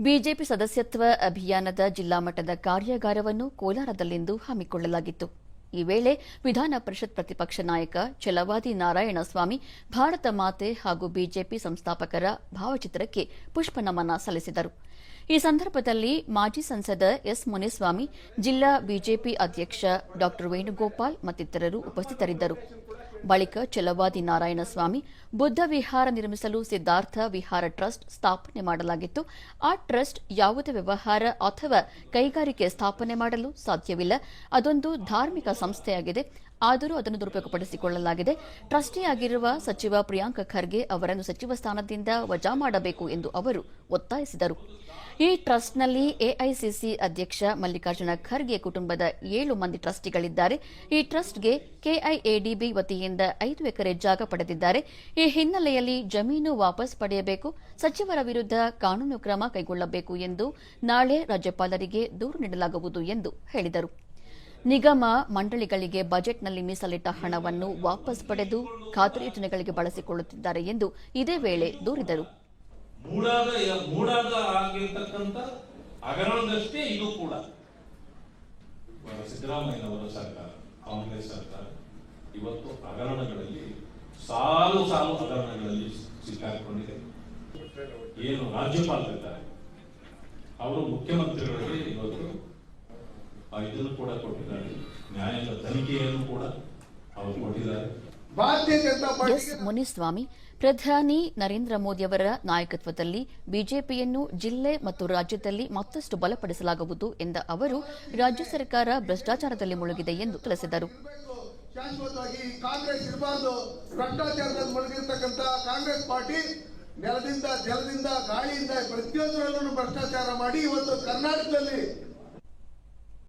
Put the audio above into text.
BJP ಸದಸ್ಯತ್ವ ಅಭಿಯಾನದ ಜಿಲ್ಲಾ ಮಟ್ಟದ ಕಾರ್ಯಾಗಾರವನ್ನು ಕೋಲಾರದಲ್ಲಿಂದು ಹಮ್ಮಿಕೊಳ್ಳಲಾಗಿತ್ತು. ಈ ವೇಳೆ ವಿಧಾನ ಪರಿಷತ್ ಪ್ರತಿಪಕ್ಷ ನಾಯಕ ಛಲವಾದಿ ನಾರಾಯಣಸ್ವಾಮಿ ಭಾರತ ಮಾತೆ ಹಾಗೂ ಬಿಜೆಪಿ ಸಂಸ್ಥಾಪಕರ ಭಾವಚಿತ್ರಕ್ಕೆ ಪುಷ್ಪನಮನ ಸಲ್ಲಿಸಿದರು. ಈ ಸಂದರ್ಭದಲ್ಲಿ ಮಾಜಿ ಸಂಸದ ಎಸ್ ಮುನಿಸ್ವಾಮಿ, ಜಿಲ್ಲಾ ಬಿಜೆಪಿ ಅಧ್ಯಕ್ಷ ಡಾ ವೇಣುಗೋಪಾಲ್ ಮತ್ತಿತರರು ಉಪಸ್ಥಿತರಿದ್ದರು. ಬಳಿಕ ಛಲವಾದಿ ನಾರಾಯಣಸ್ವಾಮಿ, ಬುದ್ಧ ವಿಹಾರ ನಿರ್ಮಿಸಲು ಸಿದ್ದಾರ್ಥ ವಿಹಾರ ಟ್ರಸ್ಟ್ ಸ್ಥಾಪನೆ ಮಾಡಲಾಗಿತ್ತು. ಆ ಟ್ರಸ್ಟ್ ಯಾವುದೇ ವ್ಯವಹಾರ ಅಥವಾ ಕೈಗಾರಿಕೆ ಸ್ಥಾಪನೆ ಮಾಡಲು ಸಾಧ್ಯವಿಲ್ಲ. ಅದೊಂದು ಧಾರ್ಮಿಕ ಸಂಸ್ಥೆಯಾಗಿದೆ. ಆದರೂ ಅದನ್ನು ದುರುಪಯೋಗಪಡಿಸಿಕೊಳ್ಳಲಾಗಿದೆ. ಟ್ರಸ್ಟಿಯಾಗಿರುವ ಸಚಿವ ಪ್ರಿಯಾಂಕ್ ಖರ್ಗೆ ಅವರನ್ನು ಸಚಿವ ಸ್ಥಾನದಿಂದ ವಜಾ ಮಾಡಬೇಕು ಎಂದು ಅವರು ಒತ್ತಾಯಿಸಿದರು. ಈ ಟ್ರಸ್ಟ್ನಲ್ಲಿ ಎಐಸಿಸಿ ಅಧ್ಯಕ್ಷ ಮಲ್ಲಿಕಾರ್ಜುನ ಖರ್ಗೆ ಕುಟುಂಬದ 7 ಮಂದಿ ಟ್ರಸ್ಟಿಗಳಿದ್ದಾರೆ. ಈ ಟ್ರಸ್ಟ್ಗೆ ಕೆಐಎಡಿಬಿ ವತಿಯಿಂದ 5 ಎಕರೆ ಜಾಗ ಪಡೆದಿದ್ದಾರೆ. ಈ ಹಿನ್ನೆಲೆಯಲ್ಲಿ ಜಮೀನು ವಾಪಸ್ ಪಡೆಯಬೇಕು, ಸಚಿವರ ವಿರುದ್ಧ ಕಾನೂನು ಕ್ರಮ ಕೈಗೊಳ್ಳಬೇಕು ಎಂದು ನಾಳೆ ರಾಜ್ಯಪಾಲರಿಗೆ ದೂರು ನೀಡಲಾಗುವುದು ಎಂದು ಹೇಳಿದರು. ನಿಗಮ ಮಂಡಳಿಗಳಿಗೆ ಬಜೆಟ್ನಲ್ಲಿ ಮೀಸಲಿಟ್ಟ ಹಣವನ್ನು ವಾಪಸ್ ಪಡೆದು ಖಾತರಿ ಯೋಜನೆಗಳಿಗೆ ಬಳಸಿಕೊಳ್ಳುತ್ತಿದ್ದಾರೆ ಎಂದು ಇದೇ ವೇಳೆ ದೂರಿದರು. ಮೂಡಾದ ಆಗಿರ್ತಕ್ಕಂಥ ಹಗರಣದಷ್ಟೇ ಇದು ಕೂಡ ಸಿದ್ದರಾಮಯ್ಯನವರ ಸರ್ಕಾರ, ಕಾಂಗ್ರೆಸ್ ಸರ್ಕಾರ ಇವತ್ತು ಹಗರಣಗಳಲ್ಲಿ ಸಾಲು ಹಗರಣಗಳಲ್ಲಿ ಸಿಕ್ಕಾಕೊಂಡಿದೆ. ಏನು ರಾಜ್ಯಪಾಲರಿದ್ದಾರೆ, ಅವರು ಮುಖ್ಯಮಂತ್ರಿಗಳಿಗೆ ಇವತ್ತು ಇದನ್ನು ಕೂಡ ಕೊಟ್ಟಿದ್ದಾರೆ, ನ್ಯಾಯಾಂಗ ತನಿಖೆಯನ್ನು ಕೂಡ ಅವರು ಕೊಟ್ಟಿದ್ದಾರೆ. ಎಸ್ ಮುನಿಸ್ವಾಮಿ, ಪ್ರಧಾನಿ ನರೇಂದ್ರ ಮೋದಿಯವರ ನಾಯಕತ್ವದಲ್ಲಿ ಬಿಜೆಪಿಯನ್ನು ಜಿಲ್ಲೆ ಮತ್ತು ರಾಜ್ಯದಲ್ಲಿ ಮತ್ತಷ್ಟು ಬಲಪಡಿಸಲಾಗುವುದು ಎಂದ ಅವರು, ರಾಜ್ಯ ಸರ್ಕಾರ ಭ್ರಷ್ಟಾಚಾರದಲ್ಲಿ ಮುಳುಗಿದೆ ಎಂದು ತಿಳಿಸಿದರು. ಶಾಶ್ವತವಾಗಿ ಕಾಂಗ್ರೆಸ್ ಇರಬಾರದು. ಭ್ರಷ್ಟಾಚಾರದಲ್ಲಿ ಮುಳುಗಿರ್ತಕ್ಕಂಥ ಕಾಂಗ್ರೆಸ್ ಪಾರ್ಟಿ ನೆಲದಿಂದ, ಜಲದಿಂದ, ಗಾಳಿಯಿಂದ ಪ್ರತಿಯೊಂದರಲ್ಲೂ ಭ್ರಷ್ಟಾಚಾರ ಮಾಡಿ ಇವತ್ತು ಕರ್ನಾಟಕದಲ್ಲಿ